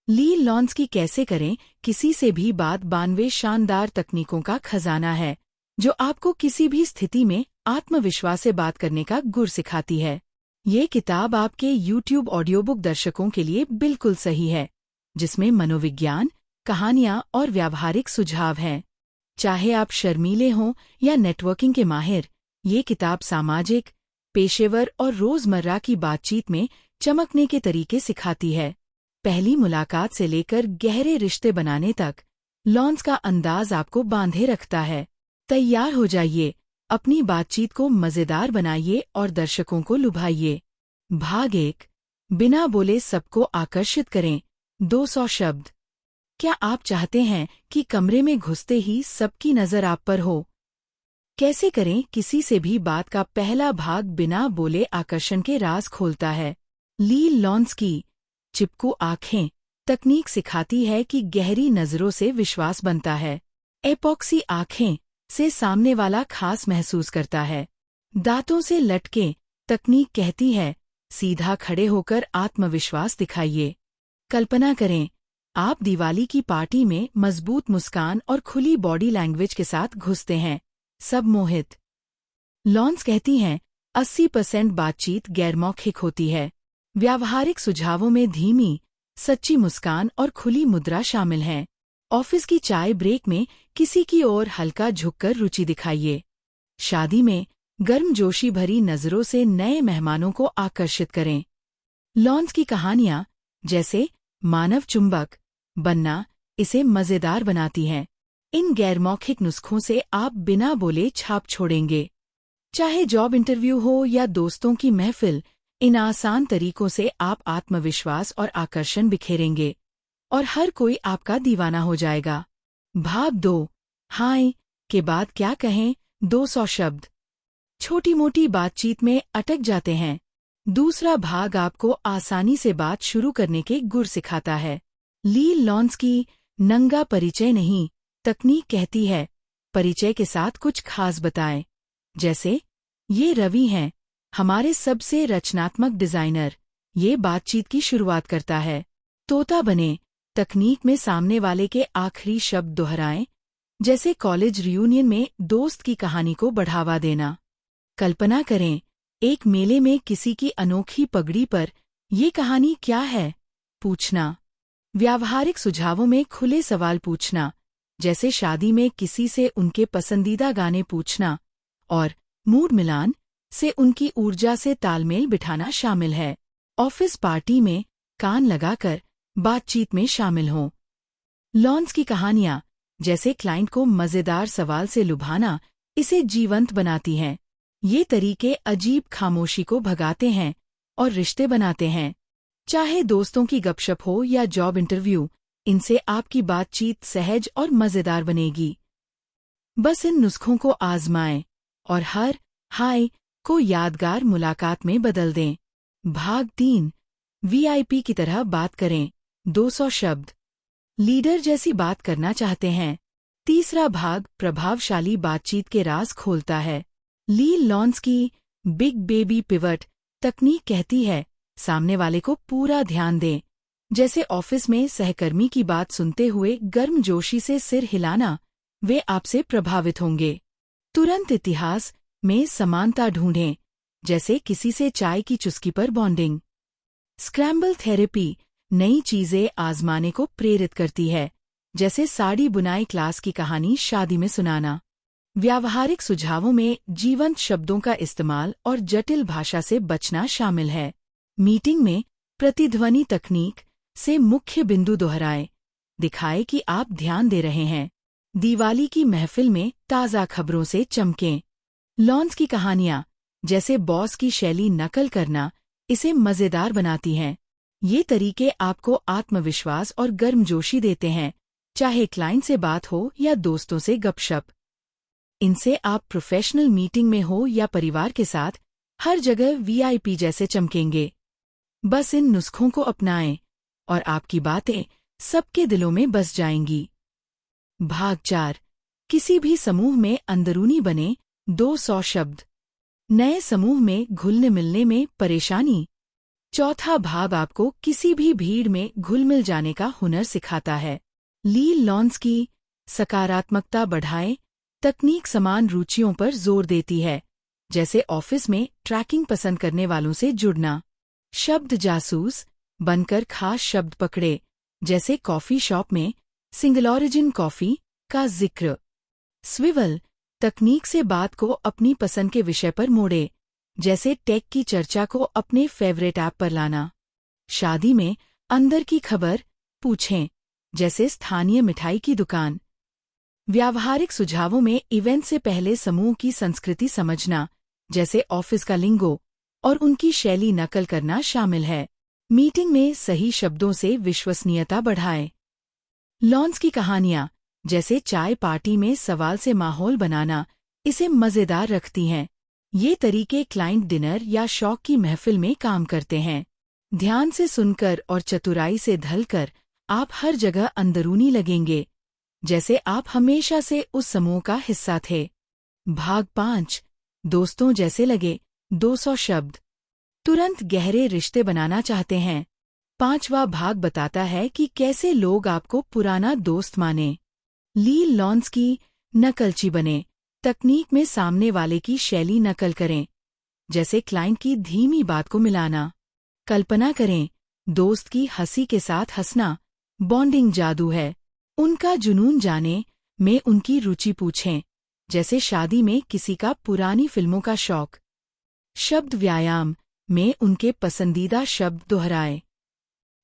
ली लॉन्स्की कैसे करें किसी से भी बात 92 शानदार तकनीकों का खजाना है जो आपको किसी भी स्थिति में आत्मविश्वास से बात करने का गुर सिखाती है। ये किताब आपके YouTube ऑडियोबुक दर्शकों के लिए बिल्कुल सही है, जिसमें मनोविज्ञान, कहानियां और व्यावहारिक सुझाव हैं। चाहे आप शर्मीले हों या नेटवर्किंग के माहिर, ये किताब सामाजिक, पेशेवर और रोजमर्रा की बातचीत में चमकने के तरीके सिखाती है। पहली मुलाकात से लेकर गहरे रिश्ते बनाने तक लॉन्स का अंदाज आपको बांधे रखता है। तैयार हो जाइए, अपनी बातचीत को मजेदार बनाइए और दर्शकों को लुभाइए। भाग 1, बिना बोले सबको आकर्षित करें। 200 शब्द। क्या आप चाहते हैं कि कमरे में घुसते ही सबकी नजर आप पर हो? कैसे करें किसी से भी बात का पहला भाग बिना बोले आकर्षण के राज खोलता है। ली लॉन्स्की चिपकू आंखें तकनीक सिखाती है कि गहरी नजरों से विश्वास बनता है। एपॉक्सी आंखें से सामने वाला खास महसूस करता है। दांतों से लटके तकनीक कहती है सीधा खड़े होकर आत्मविश्वास दिखाइए। कल्पना करें, आप दिवाली की पार्टी में मजबूत मुस्कान और खुली बॉडी लैंग्वेज के साथ घुसते हैं, सब मोहित। लॉन्स कहती हैं 80% बातचीत गैरमौखिक होती है। व्यावहारिक सुझावों में धीमी, सच्ची मुस्कान और खुली मुद्रा शामिल हैं। ऑफिस की चाय ब्रेक में किसी की ओर हल्का झुककर रुचि दिखाइए। शादी में गर्मजोशी भरी नजरों से नए मेहमानों को आकर्षित करें। लॉन्स की कहानियां, जैसे मानव चुंबक बनना, इसे मजेदार बनाती हैं। इन गैरमौखिक नुस्खों से आप बिना बोले छाप छोड़ेंगे। चाहे जॉब इंटरव्यू हो या दोस्तों की महफिल, इन आसान तरीकों से आप आत्मविश्वास और आकर्षण बिखेरेंगे और हर कोई आपका दीवाना हो जाएगा। भाग 2, हाय के बाद क्या कहें। 200 शब्द। छोटी मोटी बातचीत में अटक जाते हैं। दूसरा भाग आपको आसानी से बात शुरू करने के गुर सिखाता है। ली लॉन्स्की नंगा परिचय नहीं, तकनीक कहती है परिचय के साथ कुछ खास बताएं, जैसे ये रवि हैं, हमारे सबसे रचनात्मक डिजाइनर। ये बातचीत की शुरुआत करता है। तोता बने तकनीक में सामने वाले के आखिरी शब्द दोहराएं, जैसे कॉलेज रियूनियन में दोस्त की कहानी को बढ़ावा देना। कल्पना करें, एक मेले में किसी की अनोखी पगड़ी पर ये कहानी क्या है पूछना। व्यावहारिक सुझावों में खुले सवाल पूछना, जैसे शादी में किसी से उनके पसंदीदा गाने पूछना, और मूड मिलान से उनकी ऊर्जा से तालमेल बिठाना शामिल है। ऑफिस पार्टी में कान लगाकर बातचीत में शामिल हों। लॉन्स की कहानियां, जैसे क्लाइंट को मजेदार सवाल से लुभाना, इसे जीवंत बनाती हैं। ये तरीके अजीब खामोशी को भगाते हैं और रिश्ते बनाते हैं। चाहे दोस्तों की गपशप हो या जॉब इंटरव्यू, इनसे आपकी बातचीत सहज और मजेदार बनेगी। बस इन नुस्खों को आजमाएं और हर हाय को यादगार मुलाकात में बदल दें। भाग 3, वीआईपी की तरह बात करें। 200 शब्द। लीडर जैसी बात करना चाहते हैं। तीसरा भाग प्रभावशाली बातचीत के राज खोलता है। ली लॉन्स्की बिग बेबी पिवट तकनीक कहती है सामने वाले को पूरा ध्यान दें, जैसे ऑफिस में सहकर्मी की बात सुनते हुए गर्मजोशी से सिर हिलाना, वे आपसे प्रभावित होंगे। तुरंत इतिहास में समानता ढूंढें, जैसे किसी से चाय की चुस्की पर बॉन्डिंग। स्क्रैम्बल थेरेपी नई चीजें आजमाने को प्रेरित करती है, जैसे साड़ी बुनाई क्लास की कहानी शादी में सुनाना। व्यावहारिक सुझावों में जीवंत शब्दों का इस्तेमाल और जटिल भाषा से बचना शामिल है। मीटिंग में प्रतिध्वनि तकनीक से मुख्य बिंदु दोहराएं, दिखाए कि आप ध्यान दे रहे हैं। दिवाली की महफिल में ताज़ा खबरों से चमकें। लॉन्स की कहानियां, जैसे बॉस की शैली नकल करना, इसे मजेदार बनाती हैं। ये तरीके आपको आत्मविश्वास और गर्मजोशी देते हैं, चाहे क्लाइंट से बात हो या दोस्तों से गपशप। इनसे आप प्रोफेशनल मीटिंग में हो या परिवार के साथ, हर जगह वीआईपी जैसे चमकेंगे। बस इन नुस्खों को अपनाएं और आपकी बातें सबके दिलों में बस जाएंगी। भाग 4, किसी भी समूह में अंदरूनी बने। 200 शब्द। नए समूह में घुलने मिलने में परेशानी। चौथा भाग आपको किसी भी भीड़ में घुल-मिल जाने का हुनर सिखाता है। ली लॉन्स्की सकारात्मकता बढ़ाएं, तकनीक समान रुचियों पर जोर देती है, जैसे ऑफिस में ट्रैकिंग पसंद करने वालों से जुड़ना। शब्द जासूस बनकर खास शब्द पकड़े, जैसे कॉफी शॉप में सिंगल ओरिजिन कॉफी का जिक्र। स्विवल तकनीक से बात को अपनी पसंद के विषय पर मोड़े, जैसे टेक की चर्चा को अपने फेवरेट ऐप पर लाना। शादी में अंदर की खबर पूछें, जैसे स्थानीय मिठाई की दुकान। व्यावहारिक सुझावों में इवेंट से पहले समूह की संस्कृति समझना, जैसे ऑफिस का लिंगो और उनकी शैली नकल करना शामिल है। मीटिंग में सही शब्दों से विश्वसनीयता बढ़ाएं। लॉन्स की कहानियां, जैसे चाय पार्टी में सवाल से माहौल बनाना, इसे मजेदार रखती हैं। ये तरीके क्लाइंट डिनर या शौक की महफिल में काम करते हैं। ध्यान से सुनकर और चतुराई से ढलकर आप हर जगह अंदरूनी लगेंगे, जैसे आप हमेशा से उस समूह का हिस्सा थे। भाग 5 दोस्तों जैसे लगे 200 शब्द। तुरंत गहरे रिश्ते बनाना चाहते हैं। 5वां भाग बताता है कि कैसे लोग आपको पुराना दोस्त माने। ली लॉन्स्की नकलची बने, तकनीक में सामने वाले की शैली नकल करें, जैसे क्लाइंट की धीमी बात को मिलाना। कल्पना करें, दोस्त की हंसी के साथ हंसना बॉन्डिंग जादू है। उनका जुनून जाने में उनकी रुचि पूछें, जैसे शादी में किसी का पुरानी फिल्मों का शौक। शब्द व्यायाम में उनके पसंदीदा शब्द दोहराएं।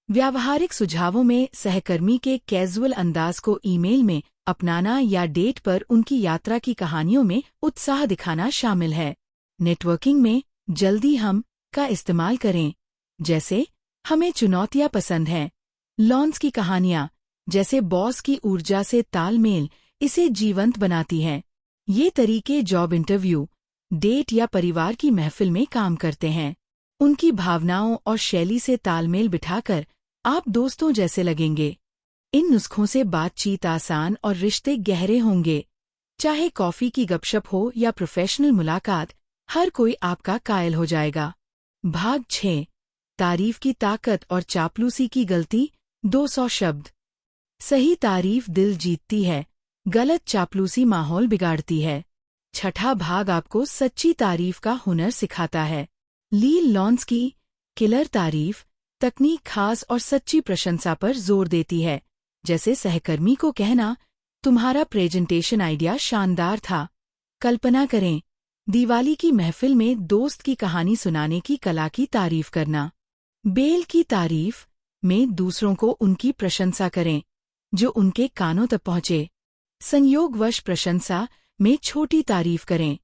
व्यावहारिक सुझावों में सहकर्मी के कैजुअल अंदाज को ईमेल में अपनाना या डेट पर उनकी यात्रा की कहानियों में उत्साह दिखाना शामिल है। नेटवर्किंग में जल्दी हम का इस्तेमाल करें, जैसे हमें चुनौतियां पसंद हैं। लॉन्स की कहानियां, जैसे बॉस की ऊर्जा से तालमेल, इसे जीवंत बनाती हैं। ये तरीके जॉब इंटरव्यू, डेट या परिवार की महफिल में काम करते हैं। उनकी भावनाओं और शैली से तालमेल बिठाकर आप दोस्तों जैसे लगेंगे। इन नुस्खों से बातचीत आसान और रिश्ते गहरे होंगे। चाहे कॉफी की गपशप हो या प्रोफेशनल मुलाकात, हर कोई आपका कायल हो जाएगा। भाग 6 तारीफ की ताकत और चापलूसी की गलती 200 शब्द। सही तारीफ दिल जीतती है, गलत चापलूसी माहौल बिगाड़ती है। छठा भाग आपको सच्ची तारीफ का हुनर सिखाता है। ली लॉन्स्की किलर तारीफ, तकनीक खास और सच्ची प्रशंसा पर जोर देती है, जैसे सहकर्मी को कहना, तुम्हारा प्रेजेंटेशन आइडिया शानदार था। कल्पना करें, दिवाली की महफिल में दोस्त की कहानी सुनाने की कला की तारीफ करना। बेल की तारीफ में दूसरों को उनकी प्रशंसा करें, जो उनके कानों तक पहुंचे। संयोगवश प्रशंसा में छोटी तारीफ करें,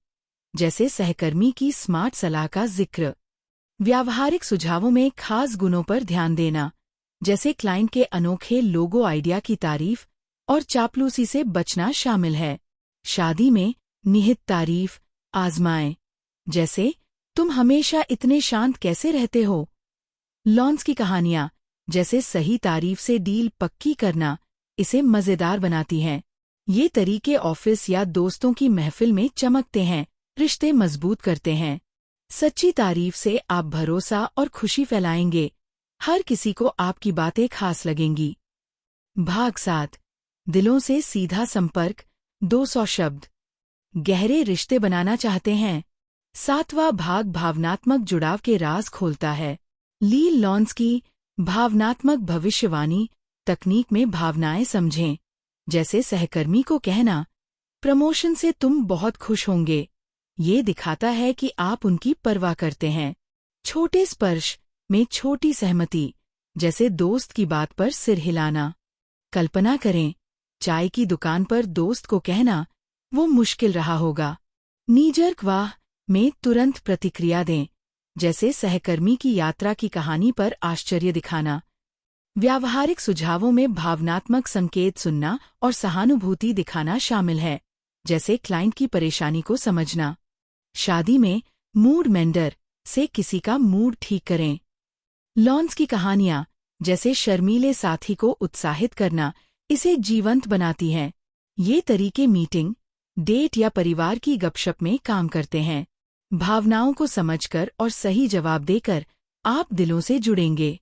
जैसे सहकर्मी की स्मार्ट सलाह का जिक्र। व्यावहारिक सुझावों में खास गुणों पर ध्यान देना, जैसे क्लाइंट के अनोखे लोगो आइडिया की तारीफ और चापलूसी से बचना शामिल है। शादी में निहित तारीफ आजमाएं, जैसे तुम हमेशा इतने शांत कैसे रहते हो। लॉन्स की कहानियां, जैसे सही तारीफ से डील पक्की करना, इसे मजेदार बनाती हैं। ये तरीके ऑफिस या दोस्तों की महफिल में चमकते हैं, रिश्ते मजबूत करते हैं। सच्ची तारीफ से आप भरोसा और खुशी फैलाएंगे, हर किसी को आपकी बातें खास लगेंगी। भाग 7 दिलों से सीधा संपर्क 200 शब्द। गहरे रिश्ते बनाना चाहते हैं। 7वां भाग भावनात्मक जुड़ाव के राज खोलता है। ली लॉन्स्की भावनात्मक भविष्यवाणी, तकनीक में भावनाएं समझें, जैसे सहकर्मी को कहना, प्रमोशन से तुम बहुत खुश होंगे। ये दिखाता है कि आप उनकी परवाह करते हैं। छोटे स्पर्श में छोटी सहमति, जैसे दोस्त की बात पर सिर हिलाना। कल्पना करें, चाय की दुकान पर दोस्त को कहना, वो मुश्किल रहा होगा। नीजर्क वाह में तुरंत प्रतिक्रिया दें, जैसे सहकर्मी की यात्रा की कहानी पर आश्चर्य दिखाना। व्यावहारिक सुझावों में भावनात्मक संकेत सुनना और सहानुभूति दिखाना शामिल है, जैसे क्लाइंट की परेशानी को समझना। शादी में मूड मेंडर से किसी का मूड ठीक करें। लॉन्स की कहानियां, जैसे शर्मीले साथी को उत्साहित करना, इसे जीवंत बनाती हैं। ये तरीके मीटिंग, डेट या परिवार की गपशप में काम करते हैं। भावनाओं को समझकर और सही जवाब देकर आप दिलों से जुड़ेंगे।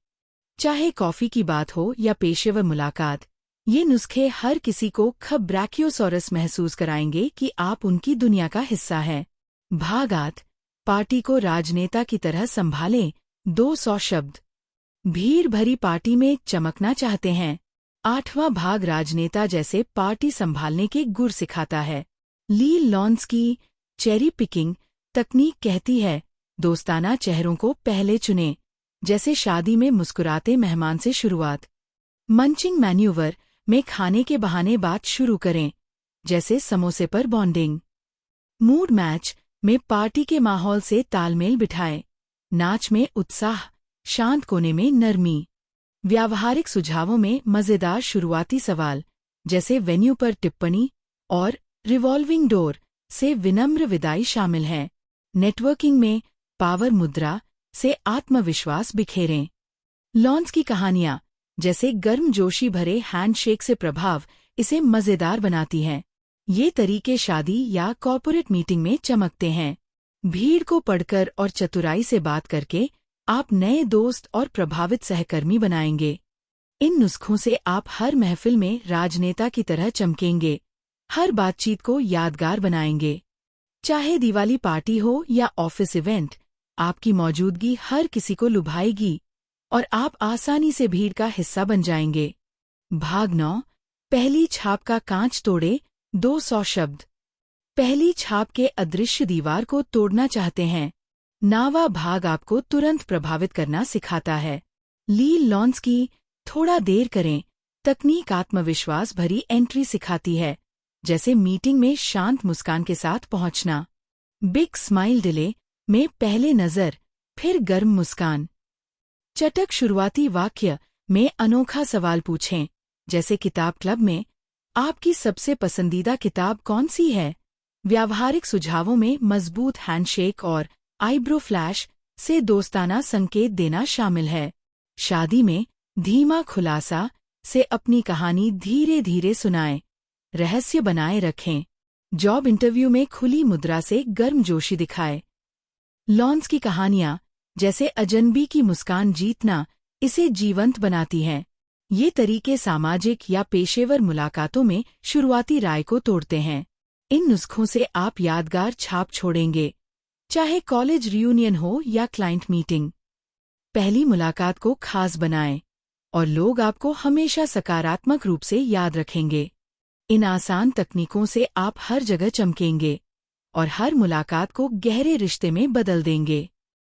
चाहे कॉफी की बात हो या पेशेवर मुलाकात, ये नुस्खे हर किसी को ब्रैकियोसॉरस महसूस कराएंगे कि आप उनकी दुनिया का हिस्सा हैं। भाग 8, पार्टी को राजनेता की तरह संभालें। 200 शब्द। भीड़ भरी पार्टी में चमकना चाहते हैं। 8वां भाग राजनेता जैसे पार्टी संभालने के गुर सिखाता है। ली लॉन्स्की चेरी पिकिंग तकनीक कहती है, दोस्ताना चेहरों को पहले चुनें, जैसे शादी में मुस्कुराते मेहमान से शुरुआत। मंचिंग मैन्यूवर में खाने के बहाने बात शुरू करें, जैसे समोसे पर बॉन्डिंग। मूड मैच में पार्टी के माहौल से तालमेल बिठाएं, नाच में उत्साह, शांत कोने में नरमी। व्यावहारिक सुझावों में मजेदार शुरुआती सवाल, जैसे वेन्यू पर टिप्पणी और रिवॉल्विंग डोर से विनम्र विदाई शामिल हैं। नेटवर्किंग में पावर मुद्रा से आत्मविश्वास बिखेरें। लॉन्स की कहानियां, जैसे गर्मजोशी भरे हैंडशेक से प्रभाव, इसे मजेदार बनाती हैं। ये तरीके शादी या कॉर्पोरेट मीटिंग में चमकते हैं। भीड़ को पढ़कर और चतुराई से बात करके आप नए दोस्त और प्रभावित सहकर्मी बनाएंगे। इन नुस्खों से आप हर महफिल में राजनेता की तरह चमकेंगे, हर बातचीत को यादगार बनाएंगे। चाहे दिवाली पार्टी हो या ऑफिस इवेंट, आपकी मौजूदगी हर किसी को लुभाएगी और आप आसानी से भीड़ का हिस्सा बन जाएंगे। भाग 9, पहली छाप का कांच तोड़े। 200 शब्द। पहली छाप के अदृश्य दीवार को तोड़ना चाहते हैं। 9वां भाग आपको तुरंत प्रभावित करना सिखाता है। ली लॉन्स्की थोड़ा देर करें तकनीक आत्मविश्वास भरी एंट्री सिखाती है, जैसे मीटिंग में शांत मुस्कान के साथ पहुंचना। बिग स्माइल डिले में पहले नजर, फिर गर्म मुस्कान। चटक शुरुआती वाक्य में अनोखा सवाल पूछें, जैसे किताब क्लब में, आपकी सबसे पसंदीदा किताब कौन सी है? व्यावहारिक सुझावों में मजबूत हैंडशेक और आईब्रो फ्लैश से दोस्ताना संकेत देना शामिल है। शादी में धीमा खुलासा से अपनी कहानी धीरे धीरे सुनाएं, रहस्य बनाए रखें। जॉब इंटरव्यू में खुली मुद्रा से गर्मजोशी दिखाएं। लॉन्स की कहानियां, जैसे अजनबी की मुस्कान जीतना, इसे जीवंत बनाती हैं। ये तरीके सामाजिक या पेशेवर मुलाकातों में शुरुआती राय को तोड़ते हैं। इन नुस्खों से आप यादगार छाप छोड़ेंगे, चाहे कॉलेज रियूनियन हो या क्लाइंट मीटिंग। पहली मुलाकात को खास बनाएं और लोग आपको हमेशा सकारात्मक रूप से याद रखेंगे। इन आसान तकनीकों से आप हर जगह चमकेंगे और हर मुलाकात को गहरे रिश्ते में बदल देंगे।